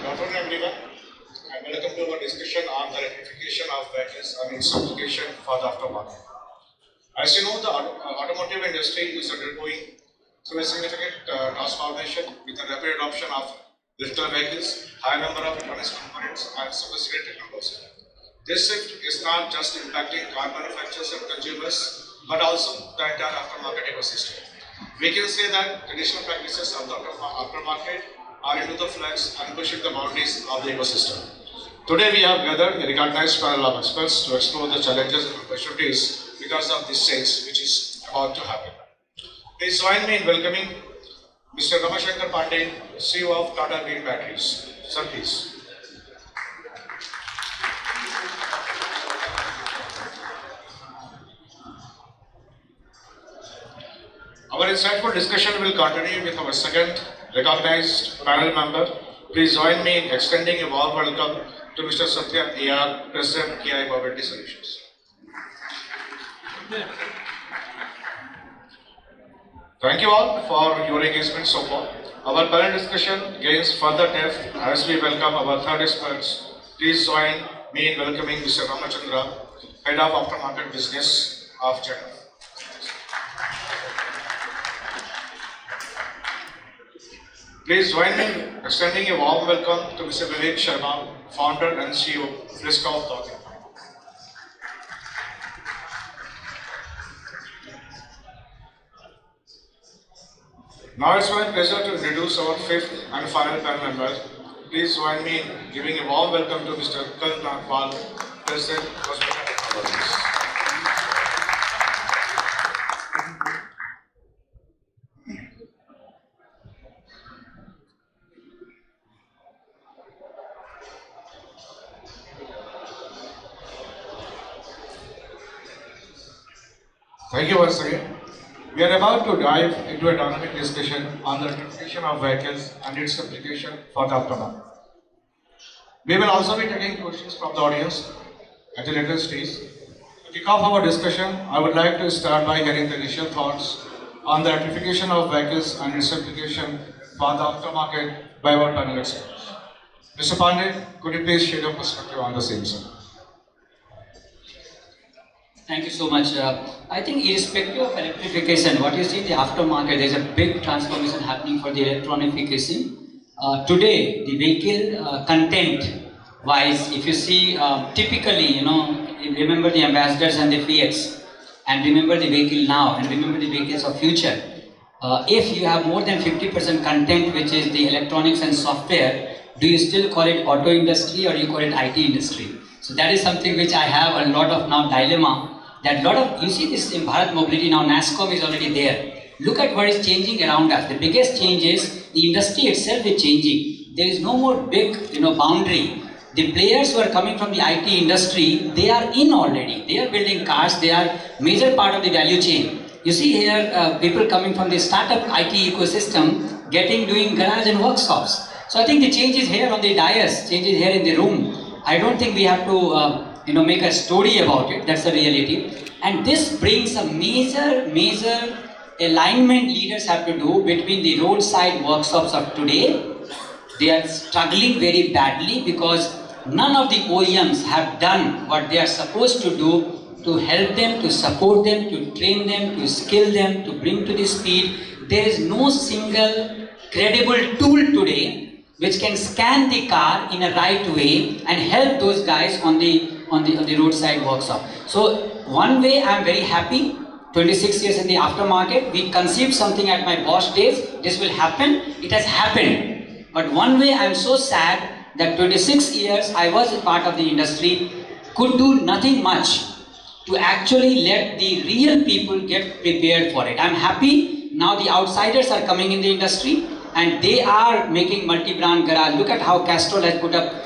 Good afternoon, everyone, and welcome to our discussion on the electrification of vehicles and its application for the aftermarket. As you know, the automotive industry is undergoing through a significant transformation with the rapid adoption of electrical vehicles, high number of electronics components, and sophisticated technology. This shift is not just impacting car manufacturers and consumers, but also the entire aftermarket ecosystem. We can say that traditional practices of the aftermarket are into the flux and pushing the boundaries of the ecosystem. Today we have gathered a recognized panel of experts to explore the challenges and opportunities because of this change which is about to happen. Please join me in welcoming Mr. Rama Shankar Pandey, CEO of Tata Green Batteries. Sir, please. Our insightful discussion will continue with our second recognized panel member. Please join me in extending a warm welcome to Mr. Sathya AR, President, TechSci Mobility Solutions. Thank you all for your engagement so far. Our panel discussion gains further depth as we welcome our third experts. Please join me in welcoming Mr. Ramachandra, Head of Aftermarket Business of ZF. Please join me in extending a warm welcome to Mr. Vivek Sharma, Founder and CEO of Tata. Now it's my pleasure to introduce our fifth and final panel member. Please join me in giving a warm welcome to Mr. Karn Nagpal, President, Rosmerta Group. Thank you once again. We are about to dive into a dynamic discussion on the electrification of vehicles and its application for the aftermarket. We will also be taking questions from the audience at a later stage. To kick off our discussion, I would like to start by hearing the initial thoughts on the electrification of vehicles and its application for the aftermarket by our panel experts. Mr. Pandey, could you please share your perspective on the same, sir? Thank you so much. I think irrespective of electrification, what you see in the aftermarket, there is a big transformation happening for the electronification. Today, the vehicle content wise, if you see typically, remember the ambassadors and the Fiats, and remember the vehicle now, and remember the vehicles of future. If you have more than 50% content, which is the electronics and software, do you still call it auto industry or you call it IT industry? So that is something which I have a lot of now dilemma. That lot of, you see this in Bharat Mobility now, NASCOM is already there. Look at what is changing around us. The biggest change is the industry itself is changing. There is no more big, boundary. The players who are coming from the IT industry, they are in already. They are building cars. They are major part of the value chain. You see here, people coming from the startup IT ecosystem, doing garage and workshops. So I think the change is here on the dais, change is here in the room. I don't think we have to, make a story about it. That's the reality. And this brings a major alignment leaders have to do between the roadside workshops of today. They are struggling very badly because none of the OEMs have done what they are supposed to do to help them, to support them, to train them, to skill them, to bring to the speed. There is no single credible tool today which can scan the car in a right way and help those guys on the roadside workshop. So one way I am very happy, 26 years in the aftermarket, we conceived something at my Bosch days, this will happen, it has happened. But one way I am so sad that 26 years I was a part of the industry, could do nothing much to actually let the real people get prepared for it. I am happy now the outsiders are coming in the industry and they are making multi-brand garage. Look at how Castrol has put up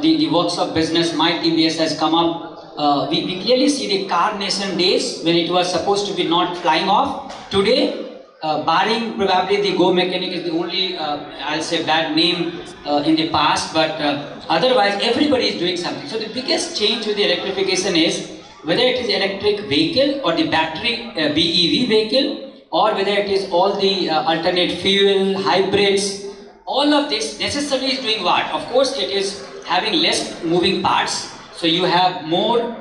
the workshop business, my TVS has come up. We clearly see the car nation days when it was supposed to be not flying off. Today, barring probably the Go Mechanic is the only, I'll say bad name in the past, but otherwise everybody is doing something. So the biggest change with the electrification is whether it is electric vehicle or the battery BEV vehicle, or whether it is all the alternate fuel, hybrids, All of this necessarily is doing what? Of course, it is having less moving parts, so you have more,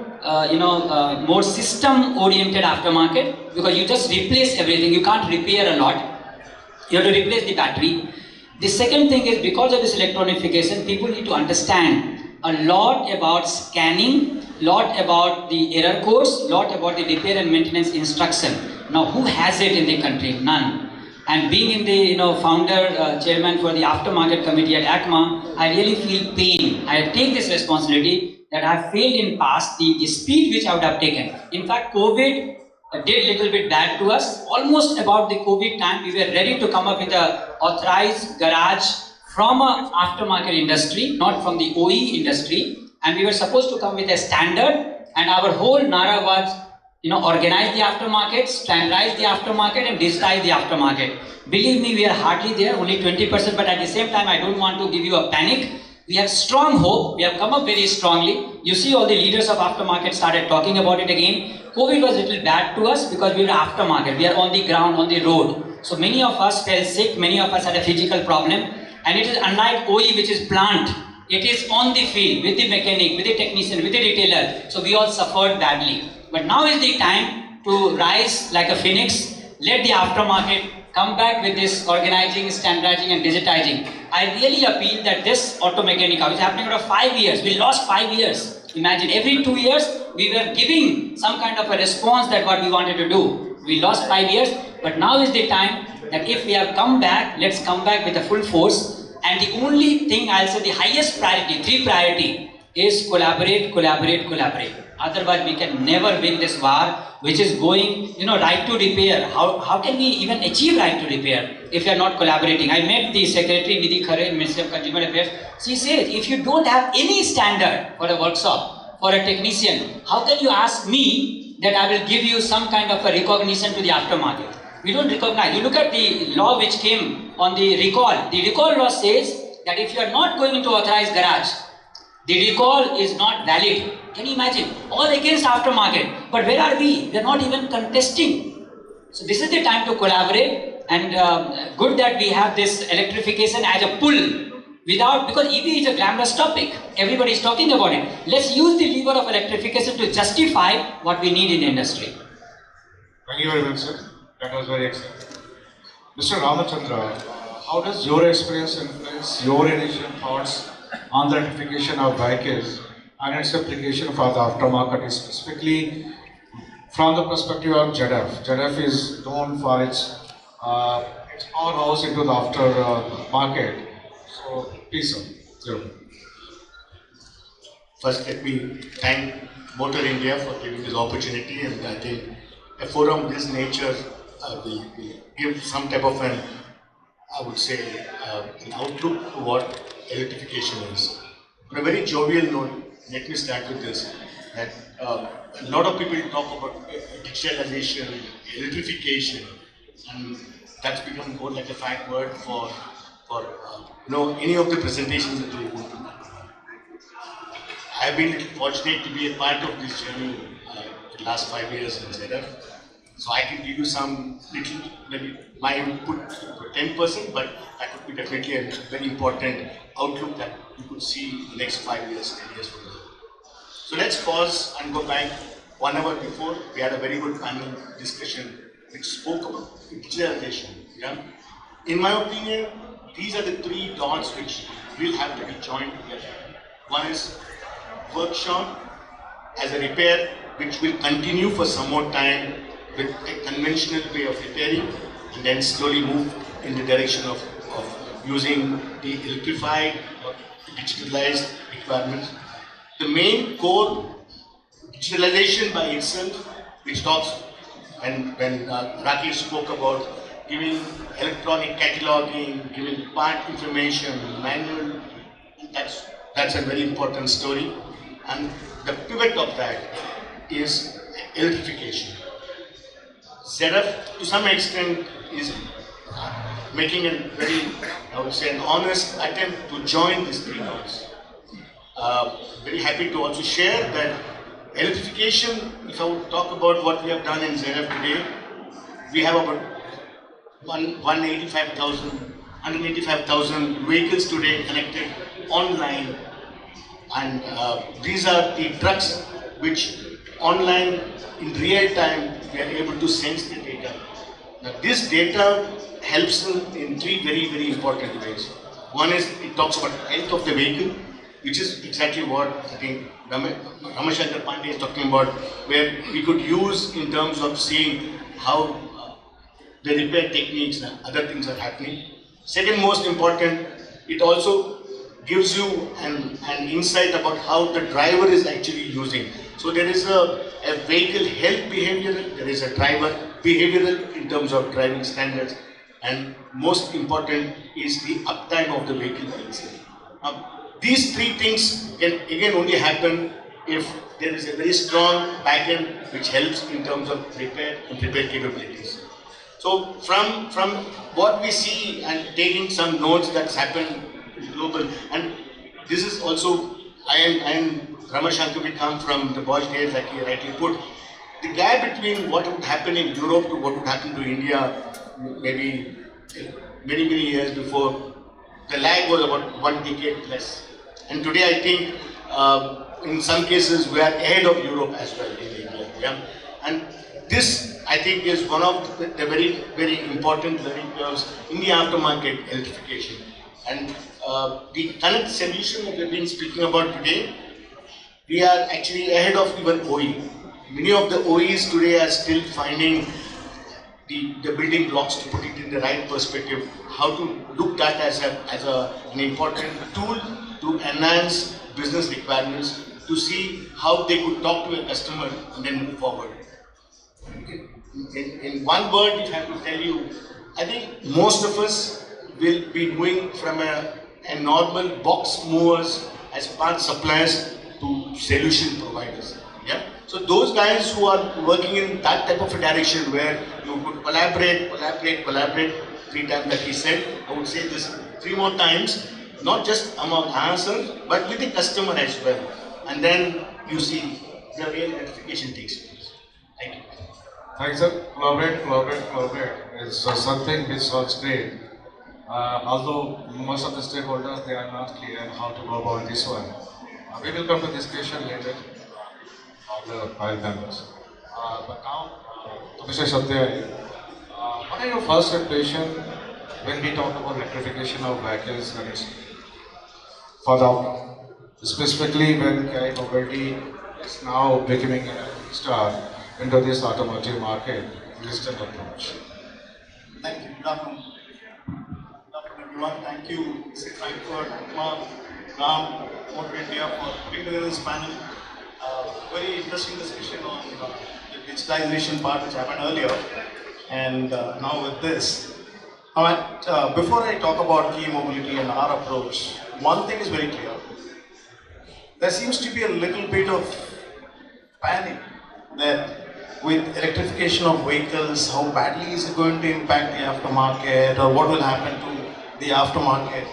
more system-oriented aftermarket, because you just replace everything. You can't repair a lot. You have to replace the battery. The second thing is, because of this electronification, people need to understand a lot about scanning, lot about the error codes, lot about the repair and maintenance instruction. Now, who has it in the country? None. And being in the founder, chairman for the aftermarket committee at ACMA, I really feel pain. I take this responsibility that I have failed in past the speed which I would have taken. In fact, COVID did little bit bad to us. Almost about the COVID time, we were ready to come up with a authorized garage from a aftermarket industry, not from the OE industry, and we were supposed to come with a standard, and our whole Nara was, organize the aftermarket, standardize the aftermarket, and digitize the aftermarket. Believe me, we are hardly there, only 20%, but at the same time, I don't want to give you a panic. We have strong hope, we have come up very strongly. You see, all the leaders of aftermarket started talking about it again. COVID was a little bad to us because we were aftermarket, we are on the ground, on the road. So many of us fell sick, many of us had a physical problem, and it is unlike OE, which is plant. It is on the field, with the mechanic, with the technician, with the retailer. So we all suffered badly. But now is the time to rise like a phoenix. Let the aftermarket come back with this organizing, standardizing and digitizing. I really appeal that this Automechanika, which is happening over 5 years, we lost 5 years. Imagine, every 2 years, we were giving some kind of a response that what we wanted to do. We lost 5 years, but now is the time that if we have come back, let's come back with a full force. And the only thing I'll say, the highest priority, 3 priority, is collaborate, collaborate, collaborate. Otherwise, we can never win this war, which is going, right to repair. How can we even achieve right to repair if we are not collaborating? I met the Secretary Nidhi Khare in Ministry of Consumer Affairs. She says, if you don't have any standard for a workshop, for a technician, how can you ask me that I will give you some kind of a recognition to the aftermarket? We don't recognize. You look at the law which came on the recall. The recall law says that if you are not going into authorized garage, the recall is not valid. Can you imagine? All against aftermarket. But where are we? We are not even contesting. So this is the time to collaborate, and good that we have this electrification as a pull. Because EV is a glamorous topic. Everybody is talking about it. Let's use the lever of electrification to justify what we need in the industry. Thank you very much, sir. That was very excellent. Mr. Ramachandra, how does your experience influence your initial thoughts on the electrification of vehicles and its application for the aftermarket, specifically from the perspective of ZF? ZF is known for its powerhouse into the aftermarket. So, please, sir. Zero. First, let me thank Motor India for giving this opportunity, and I think a forum of this nature will give some type of an, I would say, an outlook to what electrification is. On a very jovial note, let me start with this, that a lot of people talk about digitalization, electrification, and that's become more like a fine word for any of the presentations that we go to. I've been fortunate to be a part of this journey the last 5 years in ZF. So I can give you some little, maybe my input 10%, but that would be definitely a very important outlook that you could see in the next 5 years, 10 years from now. So let's pause and go back 1 hour before. We had a very good panel discussion which spoke about digitalization. Yeah? In my opinion, these are the 3 dots which will have to be joined together. One is workshop as a repair, which will continue for some more time with a conventional way of repairing, and then slowly move in the direction of using the electrified or digitalized requirements. The main core digitalization by itself, which talks, when Rakesh spoke about giving electronic cataloging, giving part information, manual, that's a very important story. And the pivot of that is electrification. ZF, to some extent, is making a very, I would say, an honest attempt to join these 3 dots. Very happy to also share that electrification, if I would talk about what we have done in ZF today, we have about 185,000 185,000 vehicles today connected online, and these are the trucks which online in real time we are able to sense the data. Now this data helps them in three very important ways. One is it talks about health of the vehicle, which is exactly what I think Rama Shankar Pandey is talking about, where we could use in terms of seeing how the repair techniques and other things are happening. Second most important, it also gives you an insight about how the driver is actually using. So there is a vehicle health behavioral, there is a driver behavioral in terms of driving standards, and most important is the uptime of the vehicle itself. These three things can again only happen if there is a very strong backend which helps in terms of repair and repair capabilities. So from what we see and taking some notes that's happened global, and this is also, I am Rama Shankar, we come from the Bosch days, like you rightly put. The gap between what would happen in Europe to what would happen to India, maybe many years before, the lag was about 1 decade plus. And today I think in some cases we are ahead of Europe as well in India. Yeah? And this I think is one of the very important learning curves in the aftermarket electrification. And the current solution that we've been speaking about today, we are actually ahead of even OE. Many of the OEs today are still finding the building blocks to put it in the right perspective, how to look at as an important tool to enhance business requirements, to see how they could talk to a customer and then move forward. In one word, if I have to tell you, I think most of us will be moving from a normal box movers as part suppliers to solution providers. Yeah. So those guys who are working in that type of a direction where you could collaborate, 3 times that he said, I would say this 3 more times, not just among ourselves, but with the customer as well. And then you see the real electrification takes place. Thank you. Thanks, sir. Collaborate is something which sounds great. Although most of the stakeholders, they are not clear how to go about this one. We will come to this question later, all the 5 members. But now, to Mr. Sathya, what are your first impression when we talk about electrification of vehicles and for the outcome? Specifically when KI Mobility is now becoming a star into this automotive market, distant approach. Thank you. Good afternoon. Everyone. Thank you, Mr. Frankfurt, ACMA, Ram, Motorindia for putting together this panel. Very interesting discussion on the digitalization part which happened earlier, and now with this. Before I talk about key mobility and our approach, one thing is very clear. There seems to be a little bit of panic that with electrification of vehicles, how badly is it going to impact the aftermarket, or what will happen to the aftermarket.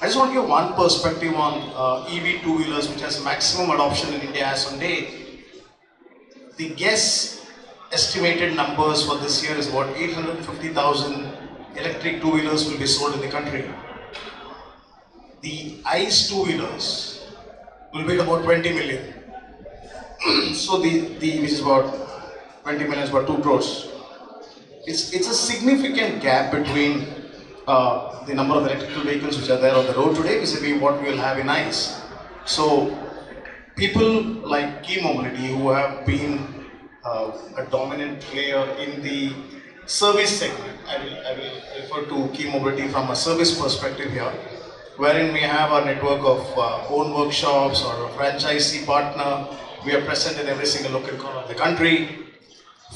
I just want to give one perspective on EV two-wheelers, which has maximum adoption in India as on date. The guess estimated numbers for this year is about 850,000 electric two-wheelers will be sold in the country. The ICE two-wheelers will be about 20 million. So which is about 20 million is about 2 crores. It's a significant gap between the number of electrical vehicles which are there on the road today vis-a-vis what we will have in ICE. So people like Key Mobility, who have been a dominant player in the service segment, I will refer to Key Mobility from a service perspective here, wherein we have our network of own workshops or a franchisee partner. We are present in every single local corner of the country.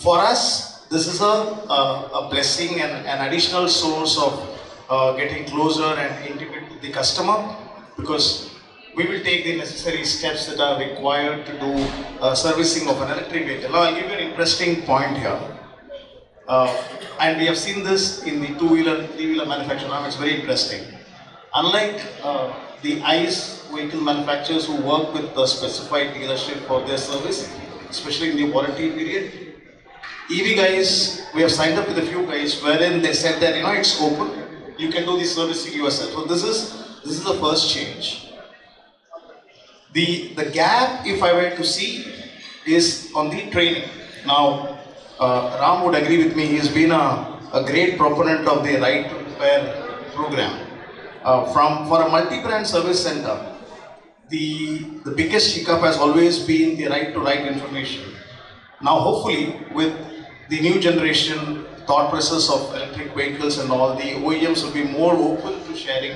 For us, this is a blessing and an additional source of getting closer and intimate with the customer, because we will take the necessary steps that are required to do servicing of an electric vehicle. Now, I'll give you an interesting point here. And we have seen this in the two-wheeler, three-wheeler manufacturing. Now, it's very interesting. Unlike the ICE vehicle manufacturers who work with the specified dealership for their service, especially in the warranty period, EV guys, we have signed up with a few guys wherein they said that, it's open. you can do the servicing yourself. So this is the first change. The gap, if I were to see, is on the training. Now, Ram would agree with me. He's been a great proponent of the right to repair program. For a multi-brand service center, the biggest hiccup has always been the right to right information. Now, hopefully, with the new generation thought process of electric vehicles and all, the OEMs will be more open to sharing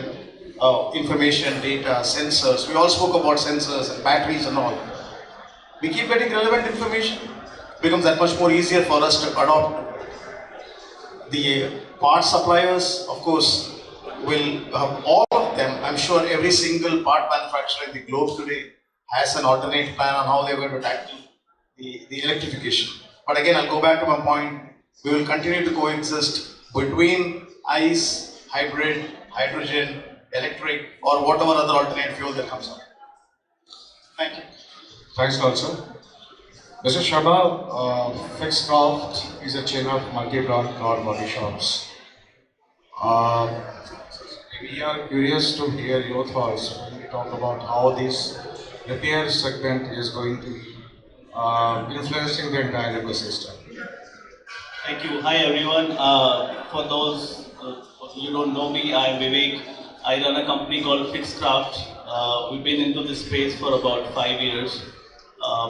information, data, sensors. We all spoke about sensors and batteries and all. We keep getting relevant information. It becomes that much more easier for us to adopt. The part suppliers, of course, will have all of them. I'm sure every single part manufacturer in the globe today has an alternate plan on how they're going to tackle the electrification. But again, I'll go back to my point. We will continue to coexist between ICE, hybrid, hydrogen, electric, or whatever other alternate fuel that comes up. Thank you. Thanks, also. Mr. Sharma, Fixcraft is a chain of multi-brand car body shops. We are curious to hear your thoughts when we talk about how this repair segment is going to be influencing the entire ecosystem. Thank you. Hi everyone. For those who don't know me, I am Vivek. I run a company called Fixcraft. We've been into this space for about 5 years.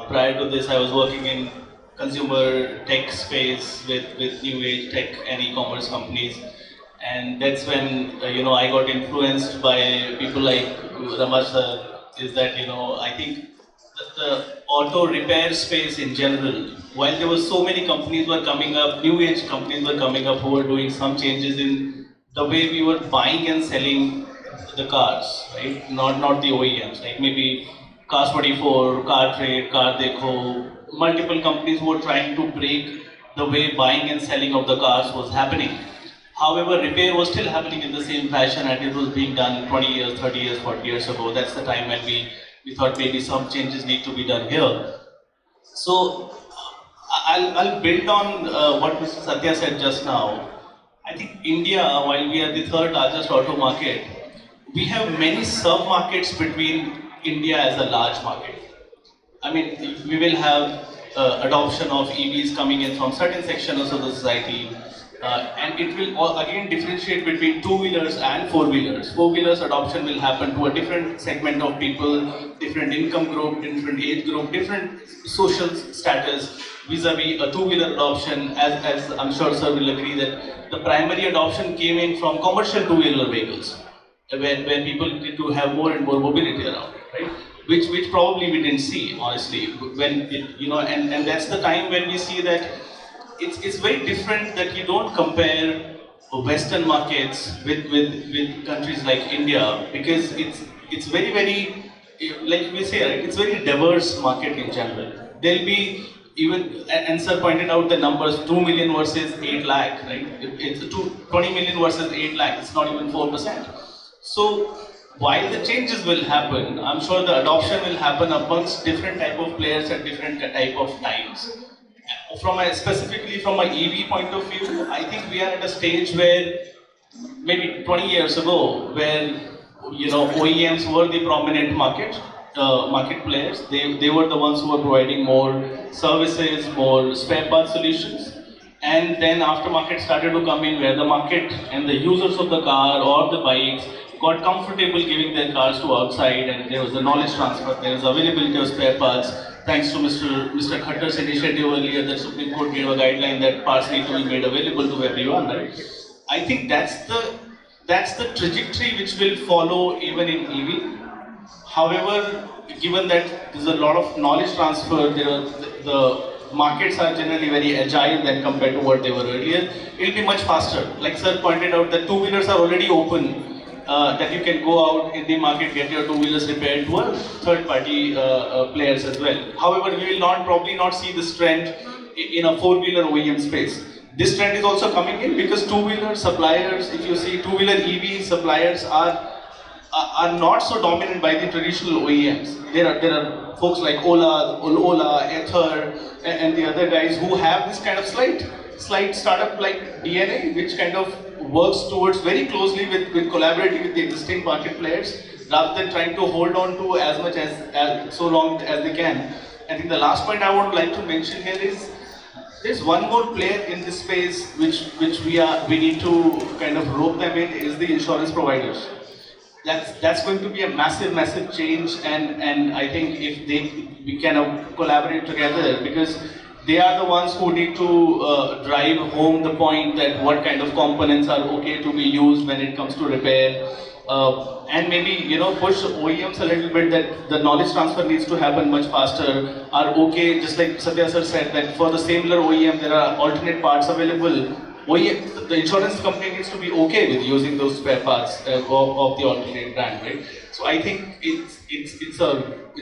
Prior to this, I was working in consumer tech space with new age tech and e-commerce companies. And that's when I got influenced by people like Rama sir. Is that I think that the auto repair space in general, while there were so many companies were coming up, new age companies were coming up who were doing some changes in the way we were buying and selling the cars, right? Not the OEMs, like maybe Cars 24, Car Trade, Car Dekho, multiple companies were trying to break the way buying and selling of the cars was happening. However, repair was still happening in the same fashion and it was being done 20 years, 30 years, 40 years ago. That's the time when we thought maybe some changes need to be done here. So I'll build on what Mr. Sathya said just now. I think India, while we are the third largest auto market, we have many sub-markets between India as a large market. I mean, we will have adoption of EVs coming in from certain sections of the society. And it will again differentiate between two-wheelers and four-wheelers. Four-wheelers adoption will happen to a different segment of people, different income group, different age group, different social status vis-a-vis a two-wheeler adoption, as I'm sure sir will agree that the primary adoption came in from commercial two-wheeler vehicles, where people need to have more and more mobility around it, right? Which probably we didn't see, honestly, when it, and that's the time when we see that it's very different that you don't compare Western markets with countries like India, because it's very, like we say, right, it's very diverse market in general. There'll be even, and sir pointed out the numbers, 2 million versus 8 lakh, right? It's 20 million versus 8 lakh, it's not even 4%. So while the changes will happen, I'm sure the adoption will happen amongst different type of players at different type of times. Specifically from an EV point of view, I think we are at a stage where maybe 20 years ago, where OEMs were the prominent market players. They were the ones who were providing more services, more spare part solutions. And then aftermarket started to come in, where the market and the users of the car or the bikes got comfortable giving their cars to outside, and there was a knowledge transfer, there was availability of spare parts. Thanks to Mr. Khattar's initiative earlier, the Supreme Court gave a guideline that parts need to be made available to everyone, right? I think that's the trajectory which will follow even in EV. However, given that there's a lot of knowledge transfer, the markets are generally very agile than compared to what they were earlier. It'll be much faster. Like sir pointed out, the two-wheelers are already open. That you can go out in the market, get your two-wheelers repaired to a third-party players as well. However, we will probably not see this trend in a four-wheeler OEM space. This trend is also coming in because two-wheeler suppliers, if you see two-wheeler EV suppliers are not so dominant by the traditional OEMs. There are folks like Ola, Ether, and the other guys who have this kind of slight startup like DNA, which kind of works towards very closely with collaborating with the existing market players rather than trying to hold on to as much as so long as they can. I think the last point I would like to mention here is there's one more player in this space which we need to kind of rope them in is the insurance providers. That's going to be a massive change, and I think if we can collaborate together, because they are the ones who need to drive home the point that what kind of components are okay to be used when it comes to repair, and maybe push OEMs a little bit that the knowledge transfer needs to happen much faster. Are okay, just like Sathya sir said, that for the similar OEM there are alternate parts available. The insurance company needs to be okay with using those spare parts of the alternate brand, right? So I think it's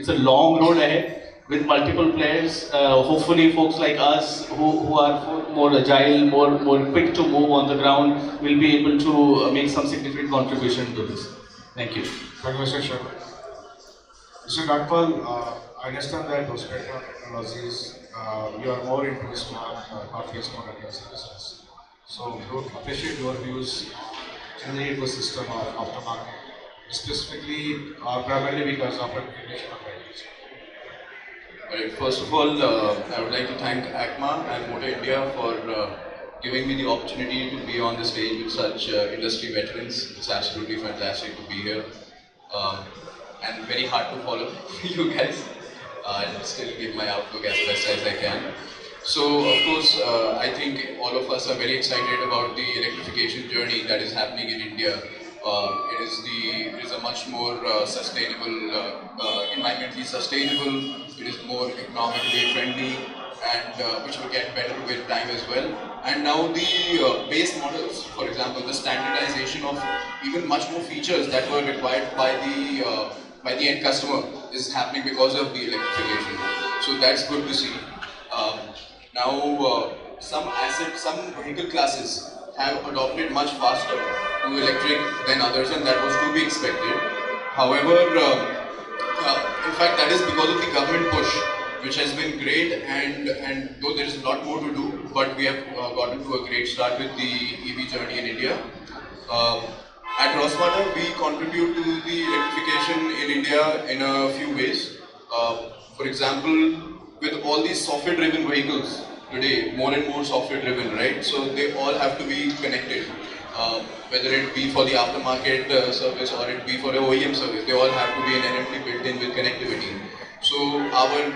a long road ahead with multiple players. Hopefully, folks like us who are more agile, more quick to move on the ground, will be able to make some significant contribution to this. Thank you. Thank you, Mr. Sharma. Mr. Nagpal, I understand that Rosmerta Technologies, you are more into smart, smart services. So we would appreciate your views in the ecosystem of aftermarket, specifically primarily because of electrification of batteries. Right. First of all, I would like to thank ACMA and Motorindia for giving me the opportunity to be on the stage with such industry veterans. It's absolutely fantastic to be here, and very hard to follow you guys. I'll still give my outlook as best as I can. So, of course, I think all of us are very excited about the electrification journey that is happening in India. It is a much more sustainable, environmentally sustainable. It is more economically friendly, and which will get better with time as well. And now the base models, for example, the standardization of even much more features that were required by the end customer is happening because of the electrification. So that's good to see. Now, some vehicle classes have adopted much faster to electric than others, and that was to be expected. However, in fact, that is because of the government push, which has been great, and though there is a lot more to do, but we have gotten to a great start with the EV journey in India. At Rosmerta, we contribute to the electrification in India in a few ways. For example, with all these software-driven vehicles today, more and more software-driven, right? So they all have to be connected, whether it be for the aftermarket service or it be for an OEM service. They all have to be inherently built in with connectivity. So our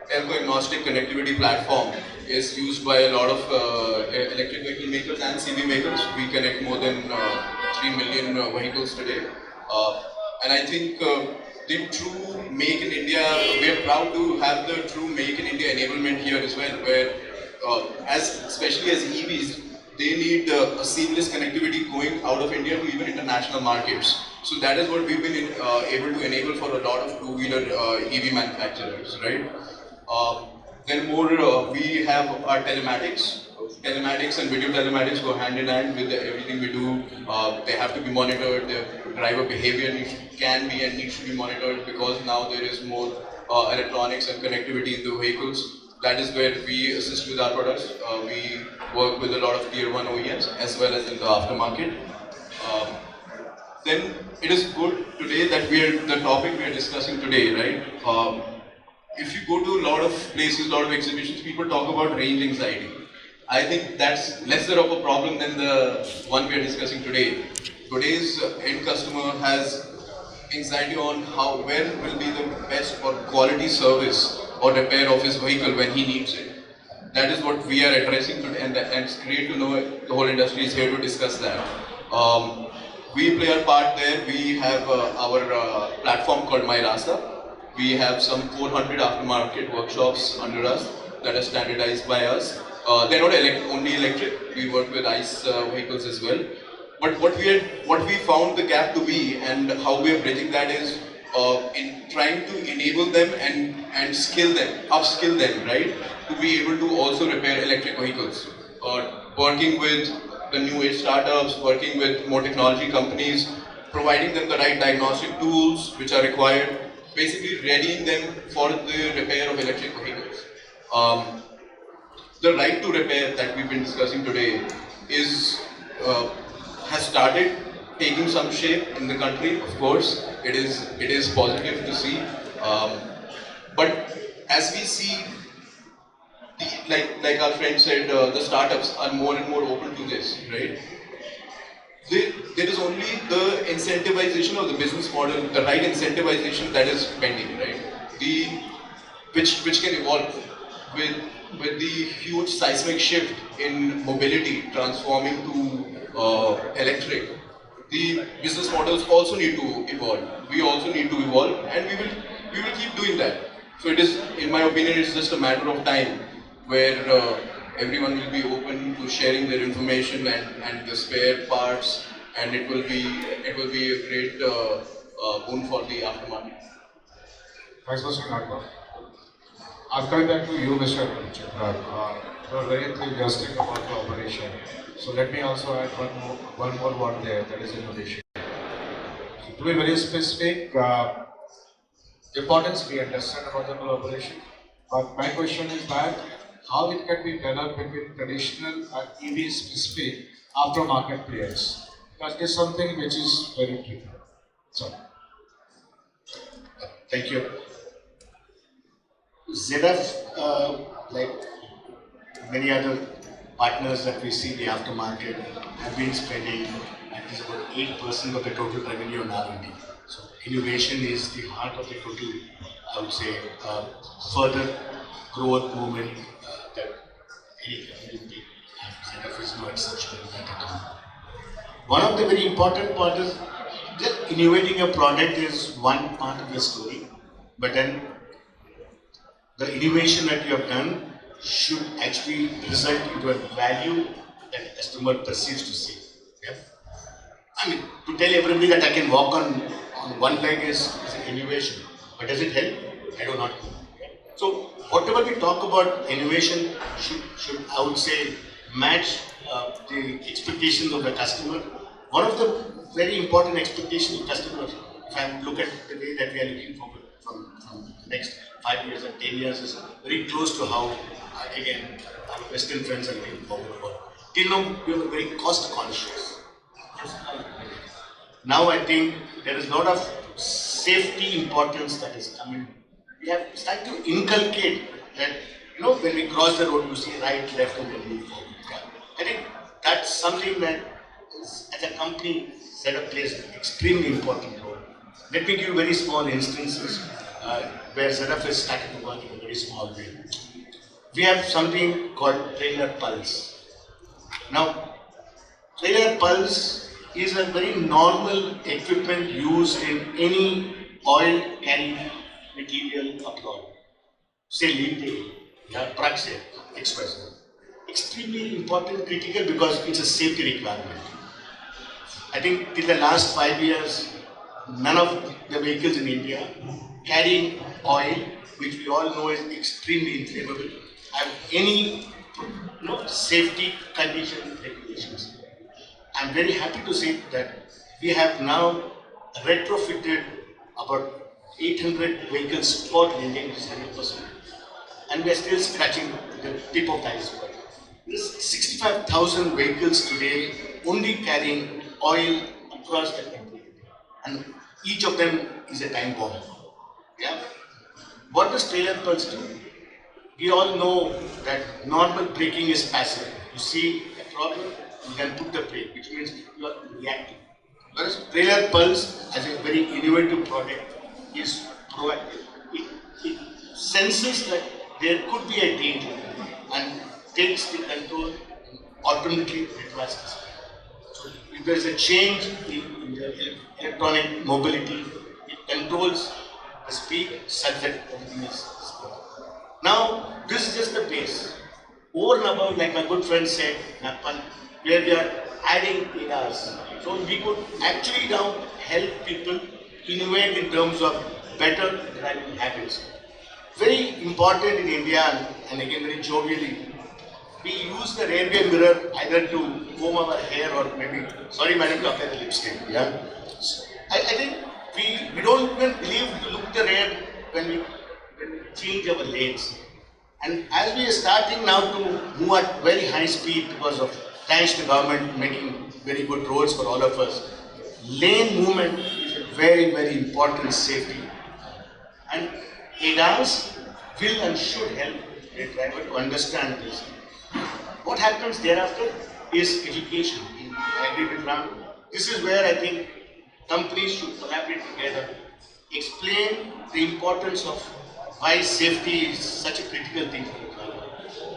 telco-agnostic connectivity platform is used by a lot of electric vehicle makers and CV makers. We connect more than 3 million vehicles today, and I think the true Make in India, we are proud to have the true Make in India enablement here as well, where especially as EVs, they need a seamless connectivity going out of India to even international markets. So that is what we've been able to enable for a lot of two-wheeler EV manufacturers, right? Then we have our telematics. Telematics and video telematics go hand in hand with everything we do. They have to be monitored. The driver behavior can be and needs to be monitored, because now there is more electronics and connectivity in the vehicles. That is where we assist with our products. We work with a lot of tier 1 OEMs as well as in the aftermarket. Then it is good today that the topic we are discussing today, right? If you go to a lot of places, a lot of exhibitions, people talk about range anxiety. I think that's lesser of a problem than the one we are discussing today. Today's end customer has anxiety on where will be the best or quality service or repair of his vehicle when he needs it. That is what we are addressing today, and it's great to know the whole industry is here to discuss that. We play our part there. We have our platform called MyRasa. We have some 400 aftermarket workshops under us that are standardized by us. They're not only electric. We work with ICE vehicles as well. But what we found the gap to be, and how we are bridging that, is in trying to enable them and upskill them, right, to be able to also repair electric vehicles. Working with the new age startups, working with more technology companies, providing them the right diagnostic tools which are required, basically readying them for the repair of electric vehicles. The right to repair that we've been discussing today is has started taking some shape in the country. Of course, it is positive to see. But as we see, like our friend said, the startups are more and more open to this, right? There is only the incentivization of the business model, the right incentivization that is pending, right? Which can evolve with the huge seismic shift in mobility transforming to electric. The business models also need to evolve. We also need to evolve, and we will keep doing that. So it is, in my opinion, it's just a matter of time where everyone will be open to sharing their information and the spare parts, and it will be a great boon for the aftermarket. Thanks, Mr. Nagpal. I'm coming back to you, Mr. Ramachandra. You are very enthusiastic about the operation. So let me also add one more word there, that is innovation. So to be very specific, importance we understand about the collaboration, but my question is that how it can be developed between traditional and EV specific aftermarket players, because it is something which is very tricky. So, Thank you. ZF, like many other partners that we see in the aftermarket, have been spending at least about 8% of the total revenue on R&D. So innovation is the heart of the total, I would say, further growth movement that any company will take. ZF is no exception in that at all. One of the very important part is that innovating a product is one part of the story, but then the innovation that you have done should actually result into a value that the customer perceives to see. Yeah? I mean, to tell everybody that I can walk on one leg is an innovation, but does it help? I do not know. Yeah? So, whatever we talk about innovation should I would say, match the expectations of the customer. One of the very important expectations of customers, if I look at the way that we are looking forward from the next 5 years and 10 years, is very close to how, again, our Western friends are looking forward for. Till now, we were very cost conscious. Now I think there is a lot of safety importance that is coming. We have started to inculcate that, when we cross the road, you see right, left, and then move forward. I think that's something that is, as a company, ZF plays an extremely important role. Let me give you very small instances where ZF is started to work in a very small way. We have something called trailer pulse. Now, trailer pulse is a very normal equipment used in any oil carrying material abroad. Say lead trucks, express. Extremely important, critical, because it's a safety requirement. I think in the last 5 years, none of the vehicles in India carrying oil, which we all know is extremely inflammable, have any safety condition regulations. I'm very happy to say that we have now retrofitted about 800 vehicles per India, which is 100%, and we are still scratching the tip of the iceberg. There's 65,000 vehicles today only carrying oil across the country, and each of them is a time bomb. Yeah. What does trailer pulse do? We all know that normal braking is passive. You see a problem, you can put the brake, which means you are reacting. Whereas trailer pulse, as a very innovative product, is proactive. It senses that there could be a danger and takes the control and automatically reverses. So if there is a change in the electronic mobility, it controls the speed such that everything is smooth. Now, this is just the base. Over and above, like my good friend said, Nagpal, where we are adding ARs. So we could actually now help people innovate in terms of better driving habits. Very important in India, and again very jovially, we use the rear view mirror either to comb our hair or maybe, sorry madam, to apply the lipstick. Yeah. So I think we don't even believe to look the rear when we change our lanes. And as we are starting now to move at very high speed because of thanks to the government making very good roads for all of us. Lane movement is a very, very important safety. And ADAS will and should help a driver to understand this. What happens thereafter is education. I agree with Ram. This is where I think companies should collaborate together, explain the importance of why safety is such a critical thing for the driver.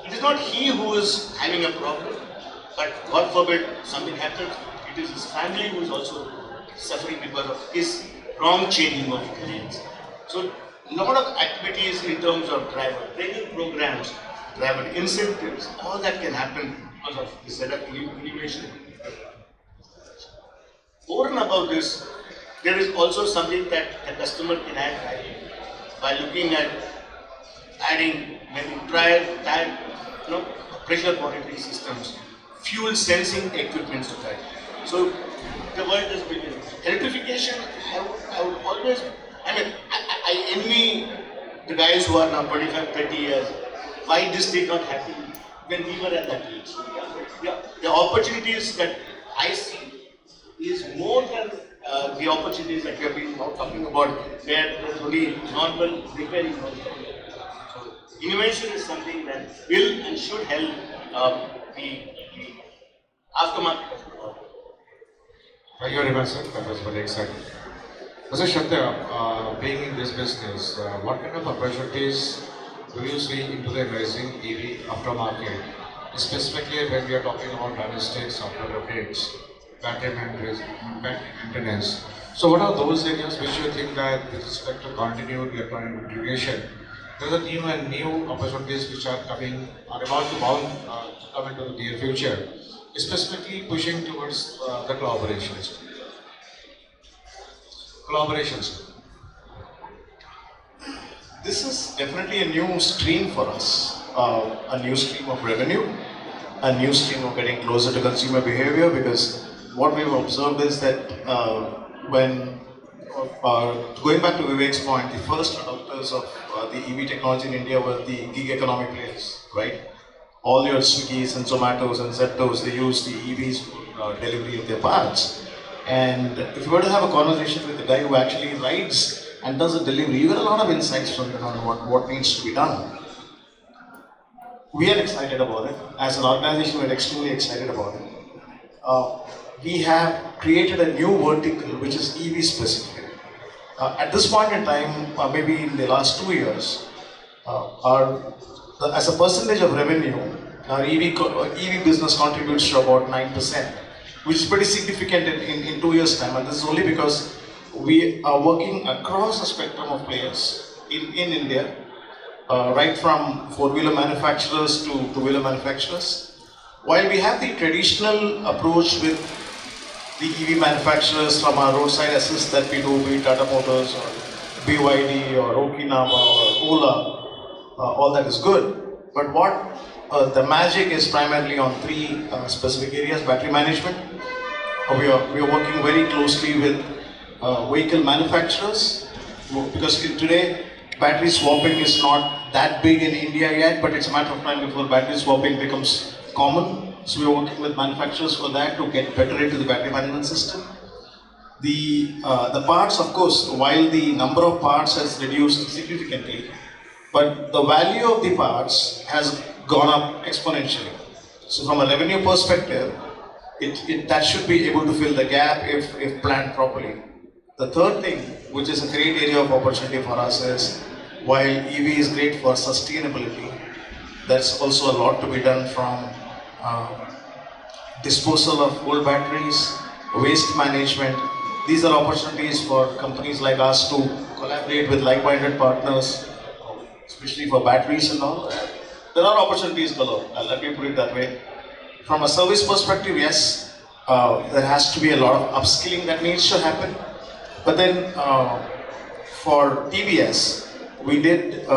It is not he who is having a problem, but God forbid something happens, it is his family who is also suffering because of his wrong changing of lanes. So, a lot of activities in terms of driver training programs, driver incentives, all that can happen because of the setup innovation. Over and above this, there is also something that the customer can add value by looking at adding maybe pressure monitoring systems, fuel sensing equipments to drive. So the world is beginning. Electrification, I would always, I envy the guys who are now 25, 30 years. Why this did not happen when we were at that age? The opportunities that I see is more than the opportunities that we have been now talking about, where there's only normal repairing. So innovation is something that will and should help the aftermarket. Thank you very much, sir. That was very exciting. Mr. Sathya, being in this business, what kind of opportunities do you see into the emerging EV aftermarket, specifically when we are talking about diagnostics, software updates, battery maintenance? So what are those areas which you think that with respect to continued electronic integration, there are new opportunities which are coming, are about to come into the near future, specifically pushing towards the collaborations? This is definitely a new stream for us, a new stream of revenue, a new stream of getting closer to consumer behavior, because what we've observed is that when, going back to Vivek's point, the first adopters of the EV technology in India were the gig economy players, right? All your Swiggies and Zomatos and Zeptos, they use the EVs for delivery of their parts. And if you were to have a conversation with the guy who actually rides and does the delivery, you get a lot of insights from him on what needs to be done. We are excited about it. As an organization, we're extremely excited about it. We have created a new vertical which is EV specific. At this point in time, maybe in the last 2 years, as a percentage of revenue, our EV business contributes to about 9%, which is pretty significant in 2 years' time. And this is only because we are working across the spectrum of players in India, right from four-wheeler manufacturers to two-wheeler manufacturers. While we have the traditional approach with the EV manufacturers from our roadside assist that we do, be it Tata Motors or BYD or Okinawa or Ola, all that is good. But what the magic is primarily on three specific areas: battery management. We are working very closely with vehicle manufacturers, because today battery swapping is not that big in India yet, but it's a matter of time before battery swapping becomes common. So we are working with manufacturers for that to get better into the battery management system. The parts, of course, while the number of parts has reduced significantly, but the value of the parts has gone up exponentially. So from a revenue perspective, that should be able to fill the gap if planned properly. The third thing, which is a great area of opportunity for us, is while EV is great for sustainability, there's also a lot to be done from disposal of old batteries, waste management. These are opportunities for companies like us to collaborate with like-minded partners, especially for batteries and all. There are opportunities galore, let me put it that way. From a service perspective, yes, there has to be a lot of upskilling that needs to happen. But then for TVS, we did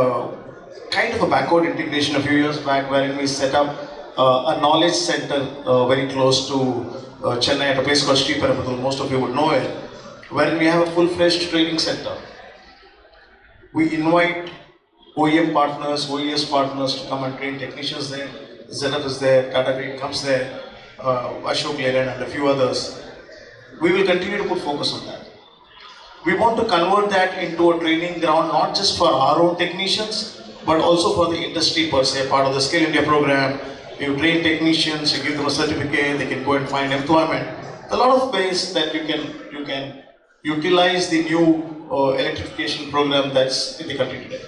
kind of a backward integration a few years back, wherein we set up a knowledge center very close to Chennai at a place called Sriperumbudur. Most of you would know it, wherein we have a full-fledged training center. We invite OEM partners, OES partners to come and train technicians there. ZF is there, Tata Green comes there. Ashok Leyland and a few others. We will continue to put focus on that. We want to convert that into a training ground not just for our own technicians, but also for the industry per se, part of the Skill India program. You train technicians, you give them a certificate, they can go and find employment. A lot of ways that you can utilize the new electrification program that's in the country today.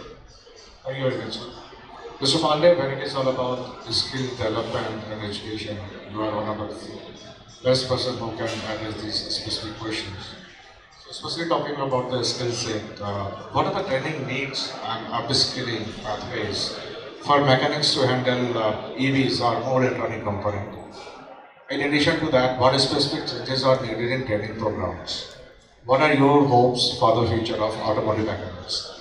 Thank you very much, sir. Mr. Pandey, when it is all about skill development and education, you are one of the best person who can address these specific questions. So, especially talking about the skill set, what are the training needs and upskilling pathways for mechanics to handle EVs or more electronic component? In addition to that, what specific changes are needed in training programs? What are your hopes for the future of automotive mechanics?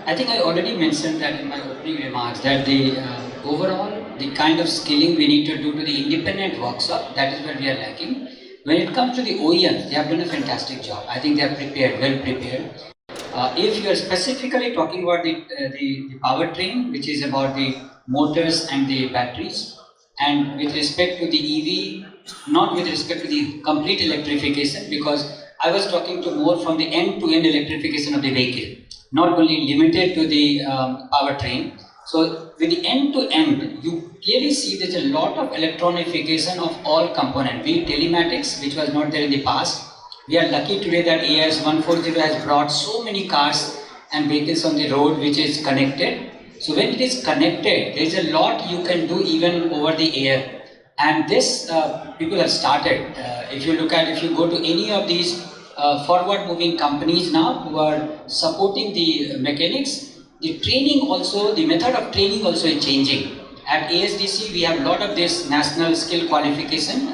I think I already mentioned that in my opening remarks that the overall the kind of skilling we need to do to the independent workshop, that is where we are lacking. When it comes to the OEMs, they have done a fantastic job. I think they are prepared, well prepared. If you are specifically talking about the powertrain, which is about the motors and the batteries, and with respect to the EV, not with respect to the complete electrification, because I was talking to more from the end-to-end electrification of the vehicle, not only limited to the powertrain. So with the end-to-end, you clearly see there's a lot of electronification of all components, be it telematics, which was not there in the past. We are lucky today that AS 140 has brought so many cars and vehicles on the road which is connected. So when it is connected, there is a lot you can do even over the air. And this people have started. If you go to any of these forward moving companies now who are supporting the mechanics, the training also, the method of training also is changing. At ASDC we have a lot of this national skill qualification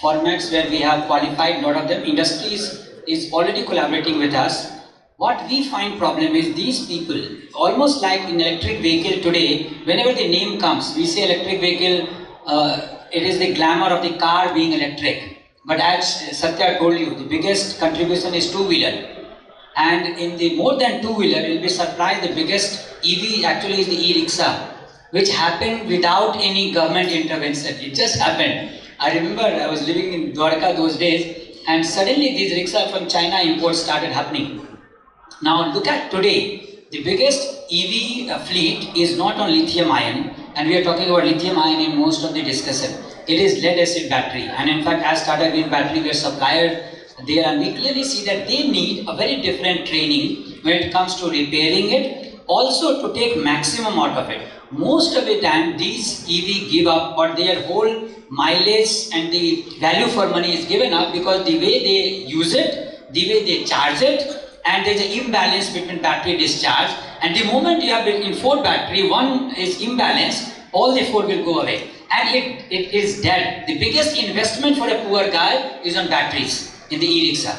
formats where we have qualified a lot of them. Industry is already collaborating with us. What we find problem is these people, almost like in electric vehicle today, whenever the name comes, we say electric vehicle, it is the glamour of the car being electric. But as Sathya told you, the biggest contribution is two-wheeler. And in the more than two-wheeler, you'll be surprised, the biggest EV actually is the e-rickshaw, which happened without any government intervention. It just happened. I remember I was living in Dwarka those days, and suddenly these rickshaws from China imports started happening. Now look at today, the biggest EV fleet is not on lithium ion, and we are talking about lithium ion in most of the discussion. It is lead acid battery, and in fact as Tata Green Batteries we are supplier there, and we clearly see that they need a very different training when it comes to repairing it, also to take maximum out of it. Most of the time these EV give up, or their whole mileage and the value for money is given up because the way they use it, the way they charge it, and there is an imbalance between battery discharge, and the moment you have in 4 battery, one is imbalanced, all the 4 will go away, and it is dead. The biggest investment for a poor guy is on batteries in the e-rickshaw,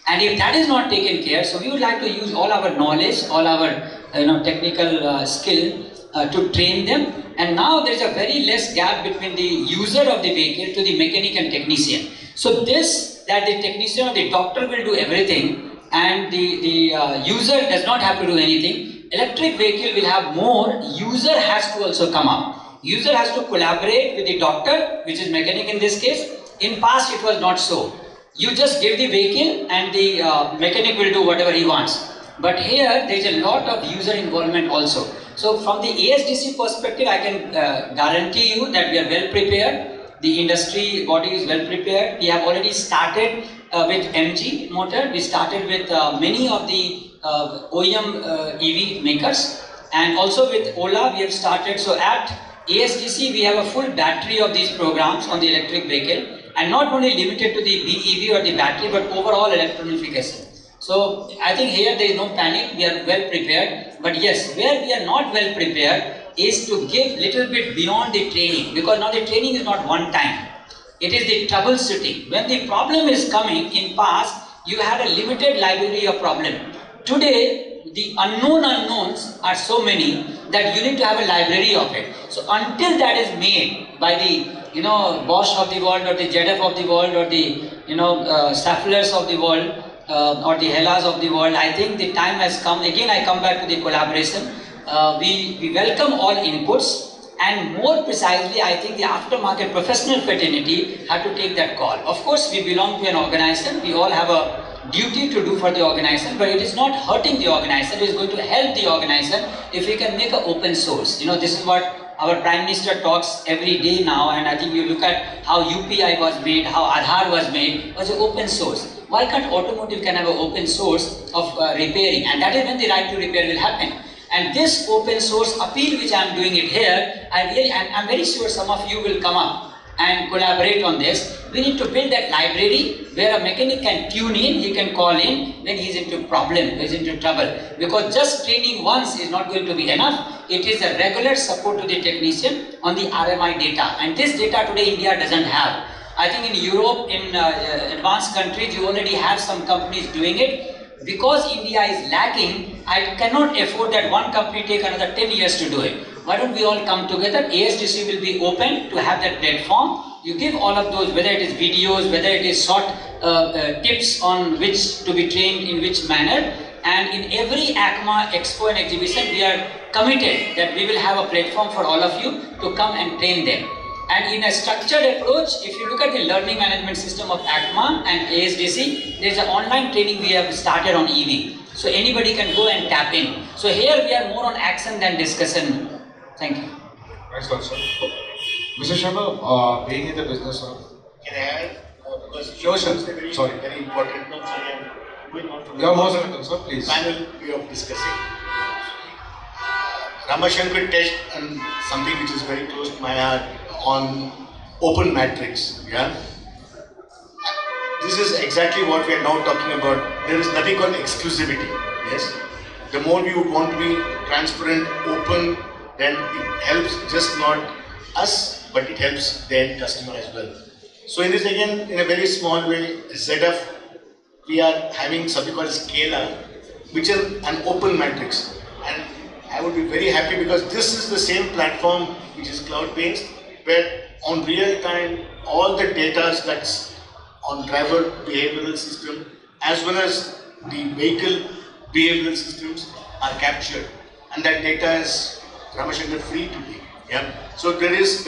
and if that is not taken care, so we would like to use all our knowledge, all our technical skill to train them. And now there is a very less gap between the user of the vehicle to the mechanic and technician. So this, that the technician or the doctor will do everything and the user does not have to do anything. Electric vehicle will have more, user has to also come up. User has to collaborate with the doctor, which is mechanic in this case. In past it was not so. You just give the vehicle and the mechanic will do whatever he wants. But here there is a lot of user involvement also. So from the ASDC perspective, I can guarantee you that we are well prepared. The industry body is well prepared. We have already started with MG motor. We started with many of the OEM EV makers, and also with Ola we have started. So at ASDC we have a full battery of these programs on the electric vehicle, and not only limited to the BEV or the battery, but overall electronification. So I think here there is no panic, we are well prepared. But yes, where we are not well prepared is to give little bit beyond the training, because now the training is not one time. It is the troubleshooting. When the problem is coming, in past you had a limited library of problem. Today the unknowns are so many that you need to have a library of it. So until that is made by the Bosch of the world, or the ZF of the world, or the Stafflers of the world, or the Hellas of the world, I think the time has come. Again, I come back to the collaboration. We welcome all inputs. And more precisely, I think the aftermarket professional fraternity had to take that call. Of course, we belong to an organization. We all have a duty to do for the organization, but it is not hurting the organization. It is going to help the organization if we can make an open source. You know, this is what our Prime Minister talks every day now, and I think you look at how UPI was made, how Aadhaar was made, was an open source. Why can't automotive can have an open source of repairing? And that is when the right to repair will happen. And this open source appeal which I am doing it here, I'm very sure some of you will come up and collaborate on this. We need to build that library where a mechanic can tune in, he can call in when he's into problem, he's into trouble. Because just training once is not going to be enough. It is a regular support to the technician on the RMI data. And this data today India doesn't have. I think in Europe, in advanced countries, you already have some companies doing it. Because India is lacking, I cannot afford that one company take another 10 years to do it. Why don't we all come together? ASDC will be open to have that platform. You give all of those, whether it is videos, whether it is short tips on which to be trained in which manner. And in every ACMA expo and exhibition, we are committed that we will have a platform for all of you to come and train them. And in a structured approach, if you look at the learning management system of ACMA and ASDC, there is an online training we have started on EV. So anybody can go and tap in. So here we are more on action than discussion. Thank you. Thanks, sir. Mr. Sharma, being in the business, sir. Can I add? Because Sure, sir. Sorry. Very important. No, sorry, I'm going on to You are most welcome, sir, please. panel way of discussing. Rama Shankar touched on something which is very close to my heart on open matrix. Yeah. This is exactly what we are now talking about. There is nothing called exclusivity. Yes. The more we would want to be transparent, open, then it helps just not us, but it helps the end customer as well. So in this again, in a very small way, ZF, we are having something called Scala, which is an open matrix. And I would be very happy because this is the same platform which is cloud-based, where on real time, all the data that's on driver behavioral system, as well as the vehicle behavioral systems are captured. And that data is Ramachandra free to be. Yeah. So there is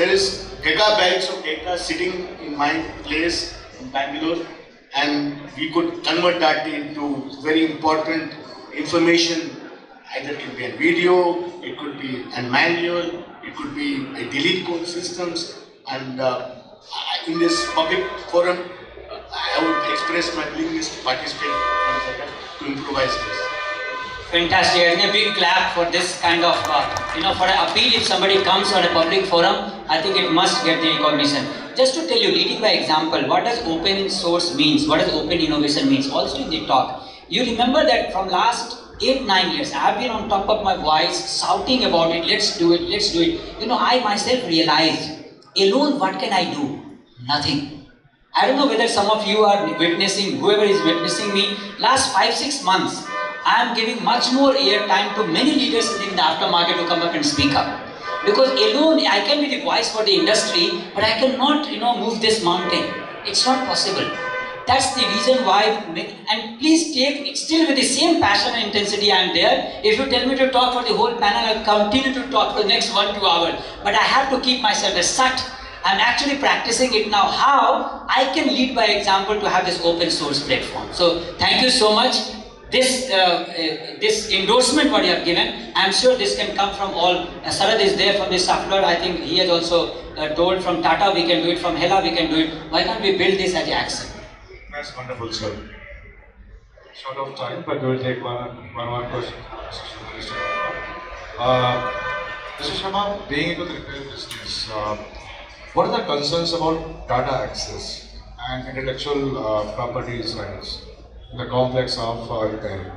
gigabytes of data sitting in my place in Bangalore, and we could convert that into very important information. Either it could be a video, it could be a manual, it could be a delete code systems. And in this public forum, I would express my willingness to participate to improvise this. Fantastic. I think a big clap for this kind of, for an appeal. If somebody comes on a public forum, I think it must get the recognition. Just to tell you, leading by example, what does open source means? What does open innovation means? Also in the talk, you remember that from last 8-9 years, I have been on top of my voice, shouting about it, let's do it, let's do it. I myself realized, alone what can I do? Nothing. I don't know whether some of you are witnessing, whoever is witnessing me, last 5-6 months, I am giving much more airtime to many leaders in the aftermarket to come up and speak up. Because alone, I can be the voice for the industry, but I cannot, move this mountain. It's not possible. That's the reason why, and please take it still with the same passion and intensity I am there. If you tell me to talk for the whole panel, I'll continue to talk for the next 1-2 hours. But I have to keep myself aside. I'm actually practicing it now, how I can lead by example to have this open source platform. So thank you so much. This endorsement what you have given, I'm sure this can come from all. Sarad is there from the software. I think he has also told from Tata we can do it, from Hella we can do it. Why can't we build this as Action? That's wonderful, sir. Short of time, but we will take one more question. Mr. Sharma, being into the repair business, what are the concerns about data access and intellectual properties rights in the complex of repairing?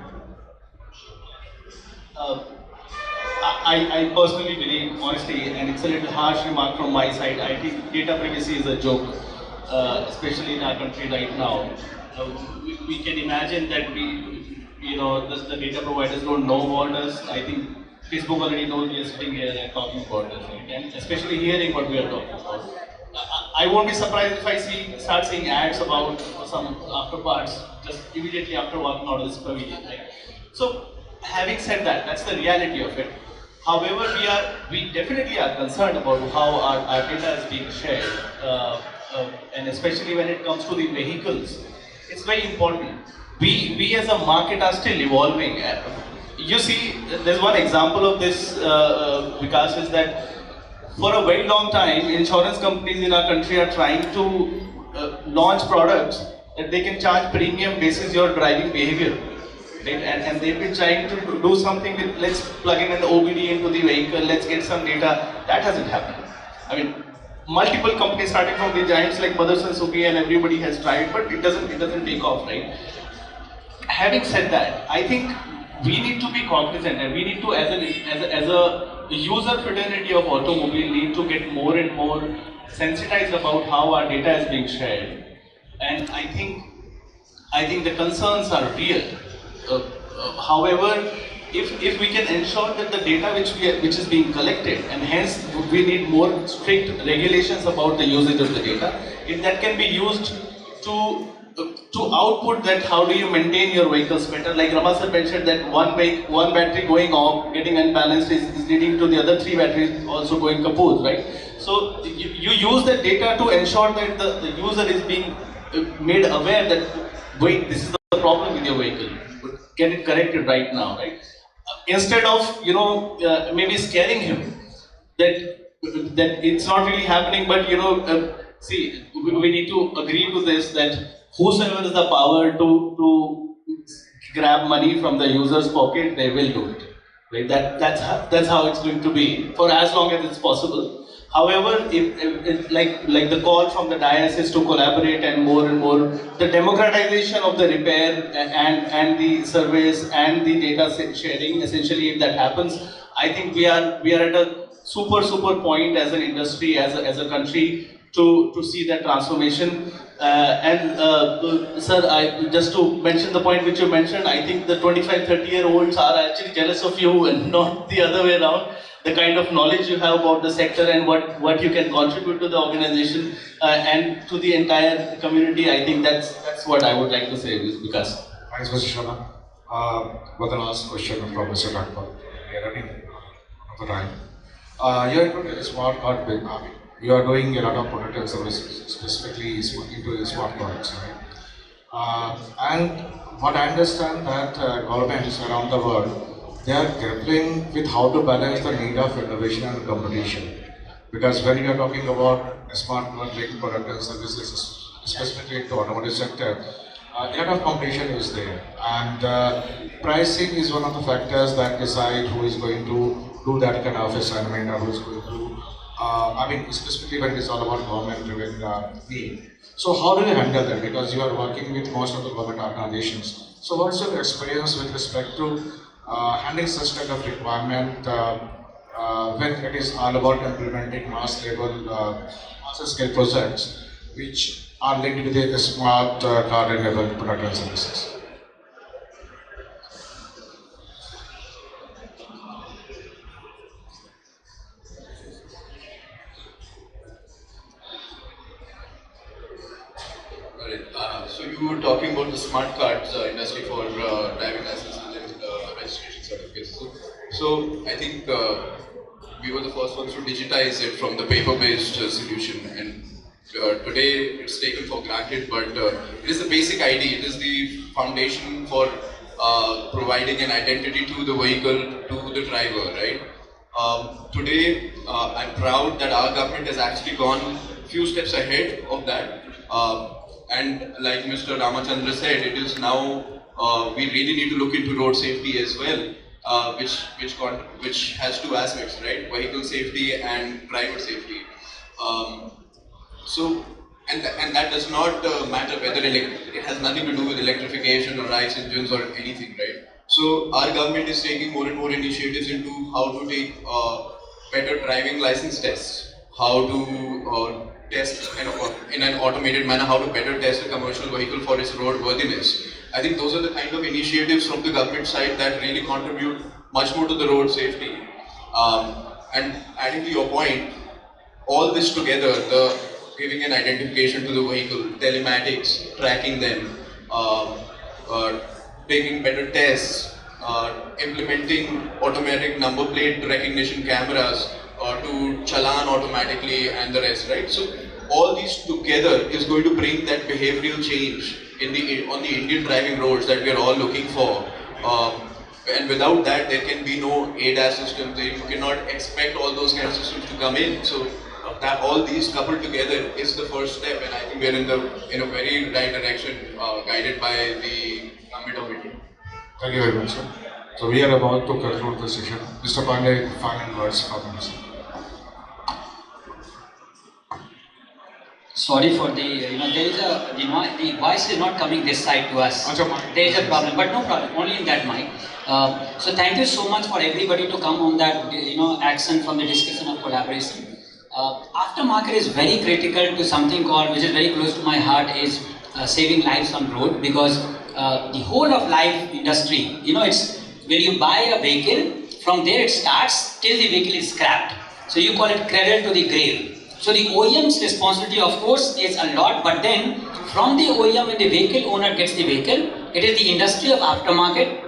I personally believe, honestly, and it's a little harsh remark from my side, I think data privacy is a joke, especially in our country right now. We can imagine that the data providers don't know about us. I think Facebook already knows we are sitting here and talking about this, right? And especially hearing what we are talking about. I won't be surprised if I start seeing ads about some after parts just immediately after walking out of this pavilion, right? So, having said that, that's the reality of it. However, we definitely are concerned about how our data is being shared, and especially when it comes to the vehicles, it's very important. We as a market are still evolving. You see, there's one example of this, Vikas, is that for a very long time, insurance companies in our country are trying to launch products that they can charge premium basis your driving behavior. Right? And they've been trying to do something with, let's plug in an OBD into the vehicle, let's get some data. That hasn't happened. I mean, multiple companies starting from the giants like Motherson, Suzuki, and everybody has tried, but it doesn't take off, right? Having said that, I think we need to be cognizant, and we need to, as a user fraternity of automobile, need to get more and more sensitized about how our data is being shared. And I think the concerns are real. However, if we can ensure that the data which is being collected, and hence we need more strict regulations about the usage of the data, if that can be used to output that how do you maintain your vehicles better. Like Rama sir mentioned that one battery going off, getting unbalanced is leading to the other 3 batteries also going kaput, right? So you use that data to ensure that the user is being made aware that, wait, this is the problem with your vehicle, get it corrected right now, right? Instead of, maybe scaring him that it's not really happening, but see, we need to agree to this, that whosoever has the power to grab money from the user's pocket, they will do it. Right? That's how it's going to be for as long as it's possible. However, if like the call from the dais is to collaborate and more, the democratization of the repair and the service and the data sharing, essentially, if that happens, I think we are at a super point as an industry, as a country, to see that transformation. Sir, just to mention the point which you mentioned, I think the 25-30-year-olds are actually jealous of you and not the other way around. The kind of knowledge you have about the sector and what you can contribute to the organization and to the entire community, I think that's what I would like to say, Vikas. Thanks, Mr. Sharma. For the last question from Mr. Nagpal. We are running out of time. You are into smart card business. You are doing a lot of product and services, specifically into smart cards, right? And what I understand that governments around the world, they are grappling with how to balance the need of innovation and competition. Because when you are talking about smart card product and services, specifically into automotive sector, a lot of competition is there, and pricing is one of the factors that decide who is going to do that kind of assignment or who is going to. Specifically when it is all about government-driven need. So how do you handle that? Because you are working with most of the government organizations. So what's your experience with respect to handling such kind of requirement when it is all about implementing mass scale projects which are linked with the smart card-enabled product and services? So you were talking about the smart cards industry for driving licenses and registration certificates. So I think we were the first ones to digitize it from the paper-based solution, and today it's taken for granted, but it is the basic ID, it is the foundation for providing an identity to the vehicle, to the driver, right? Today, I'm proud that our government has actually gone few steps ahead of that. And like Mr. Ramachandra said, it is now we really need to look into road safety as well, which has 2 aspects, right? Vehicle safety and driver safety. And that does not matter whether it has nothing to do with electrification or ICE engines or anything, right? So our government is taking more and more initiatives into how to take better driving license tests, how to test in an automated manner, how to better test a commercial vehicle for its roadworthiness. I think those are the kind of initiatives from the government side that really contribute much more to the road safety. And adding to your point, all this together, the giving an identification to the vehicle, telematics, tracking them, taking better tests, implementing automatic number plate recognition cameras to challan automatically and the rest, right? So all these together is going to bring that behavioral change on the Indian driving roads that we are all looking for. And without that, there can be no ADAS system. You cannot expect all those kind of systems to come in. So that all these coupled together is the first step, and I think we are in a very right direction, guided by the government of India. Thank you very much, sir. So we are about to conclude the session. Mr. Pandey, final words from you, sir. Sorry for the, there is the voice is not coming this side to us. There is a problem, but no problem, only in that mic. So thank you so much for everybody to come on that, action from the discussion of collaboration. Aftermarket is very critical to something called, which is very close to my heart, is saving lives on road, because the whole of life industry, it's when you buy a vehicle, from there it starts till the vehicle is scrapped. So you call it cradle to the grave. So the OEM's responsibility, of course, is a lot, but then from the OEM, when the vehicle owner gets the vehicle, it is the industry of aftermarket,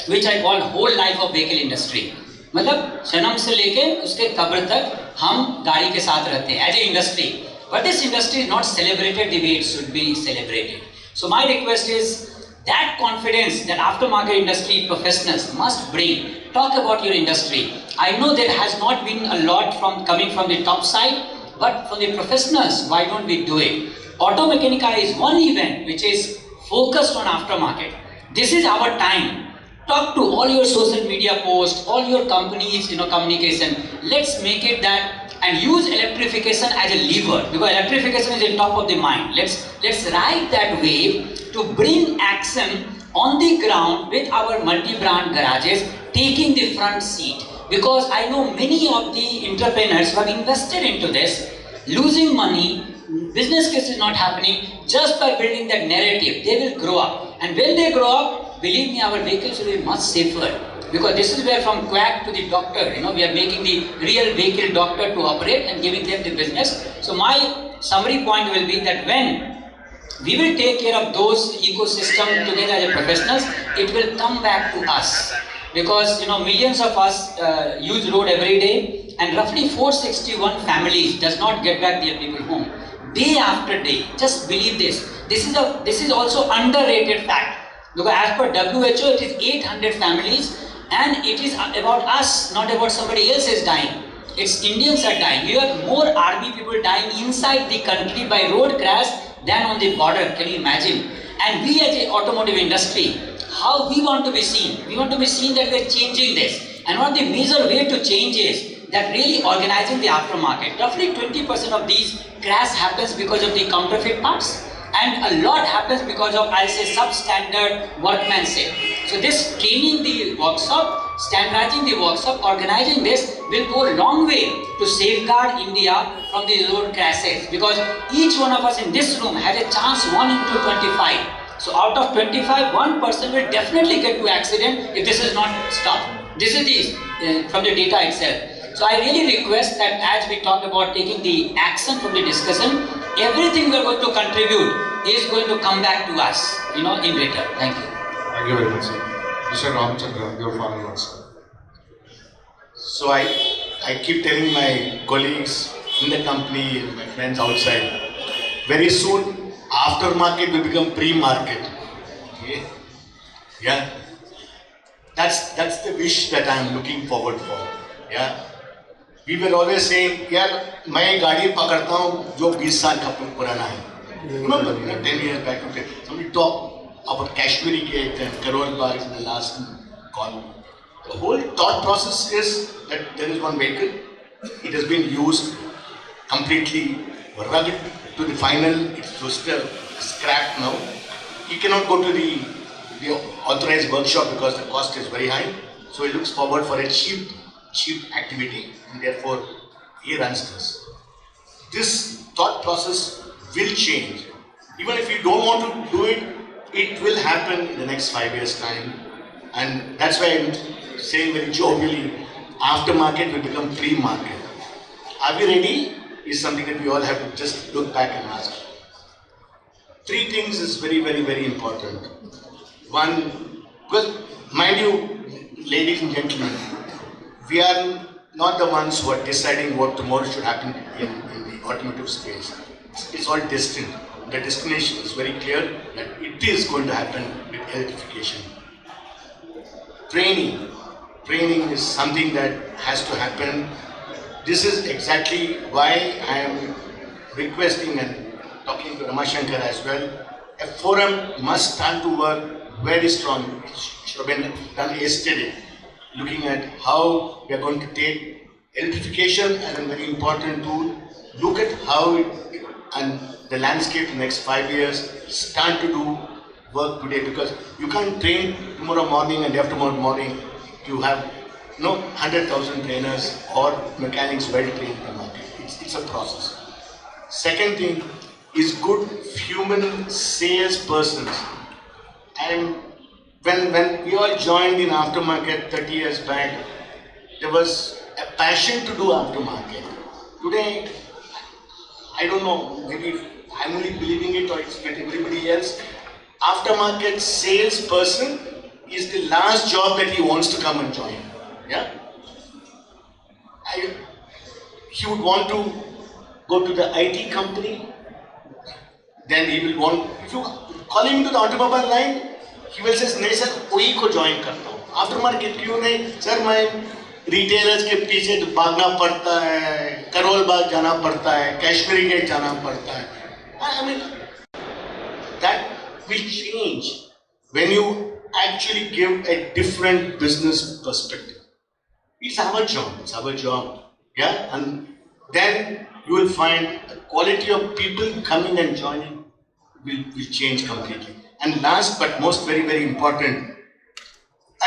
which I call whole life of vehicle industry. मतलब जन्म से लेके उसके कब्र तक हम गाड़ी के साथ रहते हैं as a industry. But this industry is not celebrated the way it should be celebrated. So my request is that confidence that aftermarket industry professionals must bring. Talk about your industry. I know there has not been a lot coming from the top side, but for the professionals, why don't we do it? Automechanika is one event which is focused on aftermarket. This is our time. Talk to all your social media posts, all your companies, communication. Let's make it that, and use electrification as a lever, because electrification is on top of the mind. Let's ride that wave to bring action on the ground with our multi-brand garages taking the front seat. Because I know many of the entrepreneurs who have invested into this, losing money, business case is not happening, just by building that narrative. They will grow up. And when they grow up, believe me, our vehicles will be much safer. Because this is where from quack to the doctor, we are making the real vehicle doctor to operate and giving them the business. So my summary point will be that when we will take care of those ecosystem together as professionals, it will come back to us. Because millions of us use road every day, and roughly 461 families does not get back their people home day after day. Just believe this. This is also underrated fact, because as per WHO, it is 800 families, and it is about us, not about somebody else is dying. It's Indians are dying. You have more army people dying inside the country by road crash than on the border. Can you imagine? And we as an automotive industry, how we want to be seen? We want to be seen that we are changing this. And one of the major way to change is that really organizing the aftermarket. Roughly 20% of these crash happens because of the counterfeit parts, and a lot happens because of, I'll say, substandard workmanship. So this training the workshop, standardizing the workshop, organizing this will go a long way to safeguard India from the road crashes, because each one of us in this room has a chance 1 into 25. So out of 25, 1% will definitely get to accident if this is not stopped. This is from the data itself. So I really request that as we talk about taking the action from the discussion, everything we are going to contribute is going to come back to us, in return. Thank you. Thank you very much, sir. Mr. Ramachandra, your final words, sir. So I keep telling my colleagues in the company, my friends outside, very soon aftermarket will become pre-market. Okay? Yeah. That's the wish that I am looking forward for. Yeah. We were always saying, यार मैं गाड़ी पकड़ता हूँ जो 20 साल का पुराना है. Remember, 10 years back, somebody talked about Kashmiri Gate and Karol Bagh in the last call. The whole thought process is that there is one vehicle, it has been used completely, rugged to the final, it's just scrapped now. He cannot go to the authorized workshop because the cost is very high. So he looks forward for a cheap activity, and therefore he runs this. This thought process will change. Even if you don't want to do it, it will happen in the next 5 years' time. And that's why I'm saying very jovially, aftermarket will become pre-market. Are we ready? is something that we all have to just look back and ask. Three things is very, very, very important. One, because mind you, ladies and gentlemen, we are not the ones who are deciding what tomorrow should happen in the automotive space. It's all destined. The destination is very clear that it is going to happen with electrification. Training is something that has to happen. This is exactly why I am requesting and talking to Rama Shankar as well. A forum must start to work very strong. It should have been done yesterday, looking at how we are going to take electrification as a very important tool, look at how it and the landscape in the next 5 years start to do work today, because you can't train tomorrow morning and after tomorrow morning you have 100,000 trainers or mechanics well trained in the market. It's a process. Second thing is good human salespersons. And when we all joined in aftermarket 30 years back, there was a passion to do aftermarket. Today, I don't know, maybe I'm only believing it or it's with everybody else. Aftermarket salesperson is the last job that he wants to come and join. Yeah? He would want to go to the IT company, then he will want, if you call him to the automobile line, he will say, नहीं sir, OE को join करता हूँ. Aftermarket क्यों नहीं? Sir, मैं retailers के पीछे भागना पड़ता है, करोल बाग जाना पड़ता है, कश्मीरी गेट जाना पड़ता है. I mean, that will change when you actually give a different business perspective. It's our job, yeah? And then you will find the quality of people coming and joining will change completely. And last but most very, very important,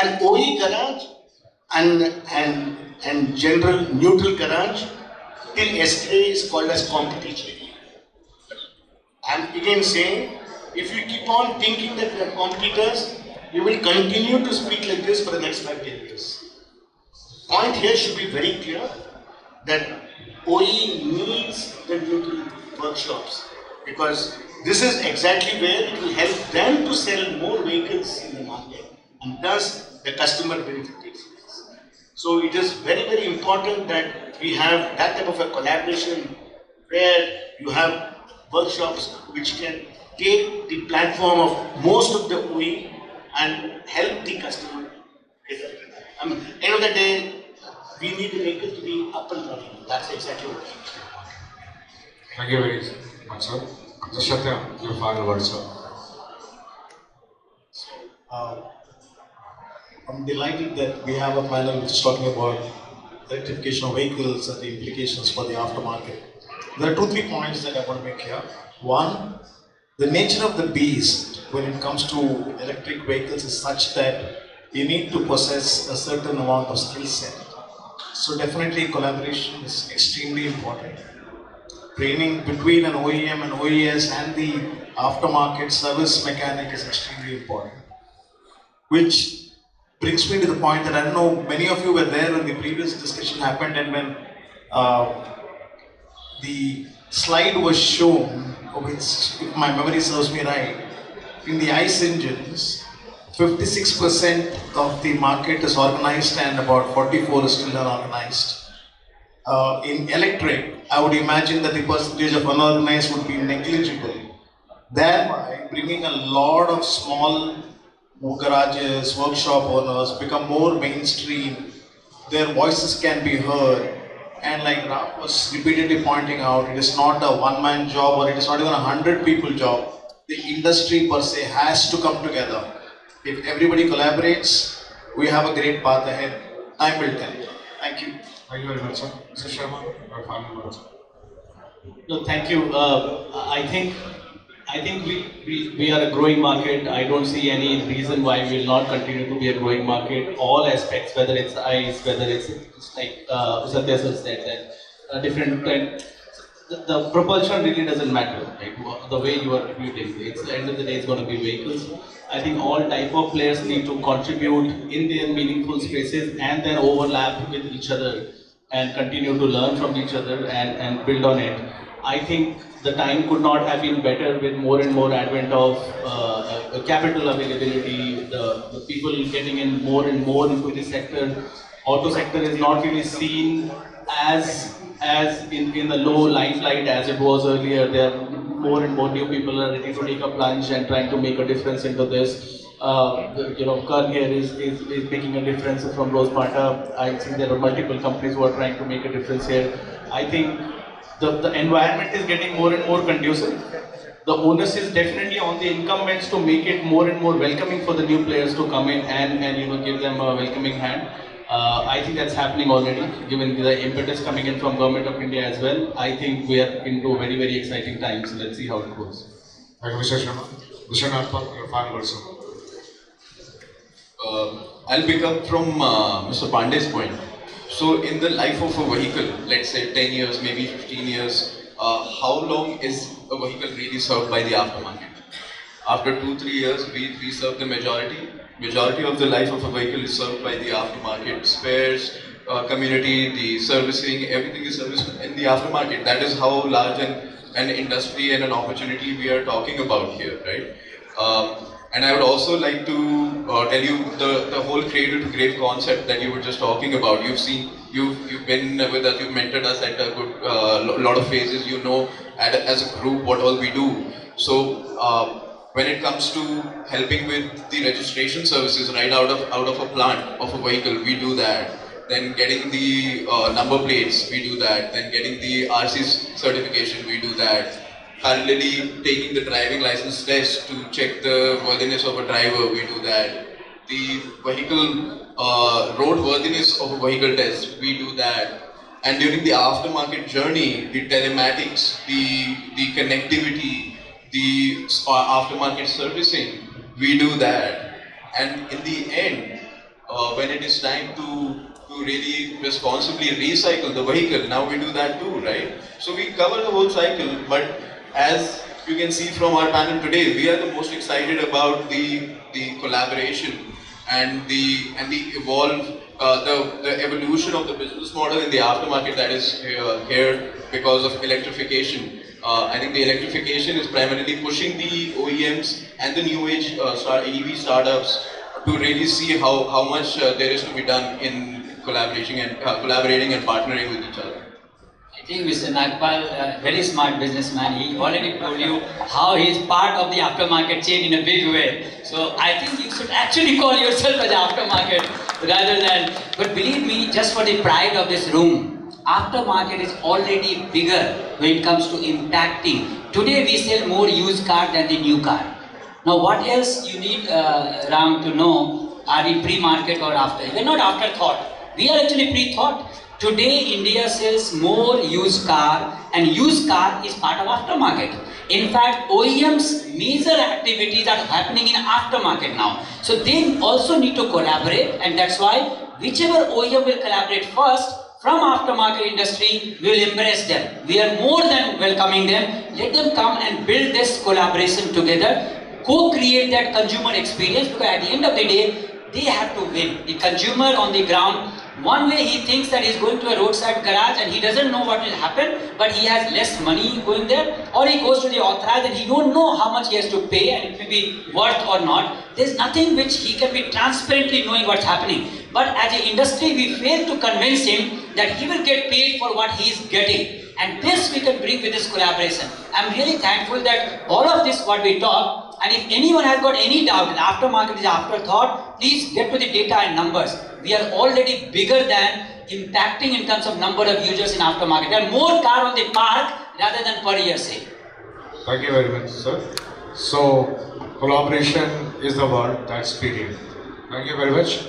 an OE garage and general neutral garage till yesterday is called as competition. I'm again saying, if you keep on thinking that we are competitors, you will continue to speak like this for the next 5-10 years. Point here should be very clear that OE needs the neutral workshops, because this is exactly where it will help them to sell more vehicles in the market, and thus the customer benefit takes place. So it is very, very important that we have that type of a collaboration where you have workshops which can take the platform of most of the OE and help the customer. End of the day, we need the vehicle to be up and running. That's exactly what we want. Thank you very much, sir. So, Sathya, your final words, sir. I'm delighted that we have a panel which is talking about electrification of vehicles and the implications for the aftermarket. There are 2-3 points that I want to make here. One, the nature of the beast when it comes to electric vehicles is such that you need to possess a certain amount of skill set. So definitely collaboration is extremely important. Training between an OEM and OES and the aftermarket service mechanic is extremely important. Which brings me to the point that I don't know, many of you were there when the previous discussion happened, and when the slide was shown, which, if my memory serves me right, in the ICE engines, 56% of the market is organized and about 44% is still unorganized. In electric, I would imagine that the percentage of unorganized would be negligible, thereby bringing a lot of small garages, workshop owners become more mainstream, their voices can be heard, and like Ram was repeatedly pointing out, it is not a one-man job or it is not even a 100-people job. The industry per se has to come together. If everybody collaborates, we have a great path ahead. Time will tell. Thank you. Thank you very much, sir. Mr. Sharma, your final words. No, thank you. I think we are a growing market. I don't see any reason why we will not continue to be a growing market. All aspects, whether it's ICE, whether it's like Sathya sir said, that different. The propulsion really doesn't matter. Like the way you are commuting, it's at the end of the day, it's going to be vehicles. I think all type of players need to contribute in their meaningful spaces and then overlap with each other and continue to learn from each other and build on it. I think the time could not have been better with more and more advent of capital availability, the people getting in more and more into the sector. Auto sector is not really seen as in the low limelight as it was earlier. There are more and more new people are ready to take a plunge and trying to make a difference into this. Karn here is making a difference from Rosmerta. I think there are multiple companies who are trying to make a difference here. I think the environment is getting more and more conducive. The onus is definitely on the incumbents to make it more and more welcoming for the new players to come in and give them a welcoming hand. I think that's happening already, given the impetus coming in from Government of India as well. I think we are into very, very exciting times. Let's see how it goes. Thank you, Mr. Sharma. Mr. Nagpal, your final words, sir. I'll pick up from Mr. Pandey's point. So in the life of a vehicle, let's say 10 years, maybe 15 years, how long is a vehicle really served by the aftermarket? After 2-3 years, we serve the majority. Majority of the life of a vehicle is served by the aftermarket. Spares, community, the servicing, everything is serviced in the aftermarket. That is how large an industry and an opportunity we are talking about here, right? And I would also like to tell you the whole cradle to grave concept that you were just talking about. You've been with us, you've mentored us at a good lot of phases. You know, as a group, what all we do. So when it comes to helping with the registration services right out of a plant of a vehicle, we do that. Then getting the number plates, we do that. Then getting the RC certification, we do that. Parallelly, taking the driving license test to check the worthiness of a driver, we do that. The vehicle roadworthiness of a vehicle test, we do that. And during the aftermarket journey, the telematics, the connectivity, the aftermarket servicing, we do that. And in the end, when it is time to really responsibly recycle the vehicle, now we do that too, right? So we cover the whole cycle, but as you can see from our panel today, we are the most excited about the collaboration and the evolution of the business model in the aftermarket that is here because of electrification. I think the electrification is primarily pushing the OEMs and the new age EV startups to really see how much there is to be done in collaborating and partnering with each other. I think Mr. Nagpal, very smart businessman, he already told you how he is part of the aftermarket chain in a big way. So I think you should actually call yourself as aftermarket rather than, but believe me, just for the pride of this room, aftermarket is already bigger when it comes to impacting. Today we sell more used car than the new car. Now what else you need, Ram, to know, are we pre-market or after? We are not afterthought, we are actually pre-thought. Today, India sells more used car, and used car is part of aftermarket. In fact, OEMs' major activities are happening in aftermarket now. So they also need to collaborate, and that's why whichever OEM will collaborate first from aftermarket industry, we will embrace them. We are more than welcoming them. Let them come and build this collaboration together, co-create that consumer experience, because at the end of the day, they have to win. The consumer on the ground, one way he thinks that he's going to a roadside garage and he doesn't know what will happen, but he has less money going there, or he goes to the authorized and he don't know how much he has to pay and it may be worth or not. There's nothing which he can be transparently knowing what's happening. But as an industry, we fail to convince him that he will get paid for what he is getting. And this we can bring with this collaboration. I'm really thankful that all of this what we talk, and if anyone has got any doubt that aftermarket is afterthought, please get to the data and numbers. We are already bigger than impacting in terms of number of users in aftermarket. There are more cars on the park rather than per year say. Thank you very much, sir. So, collaboration is the word that's speaking. Thank you very much.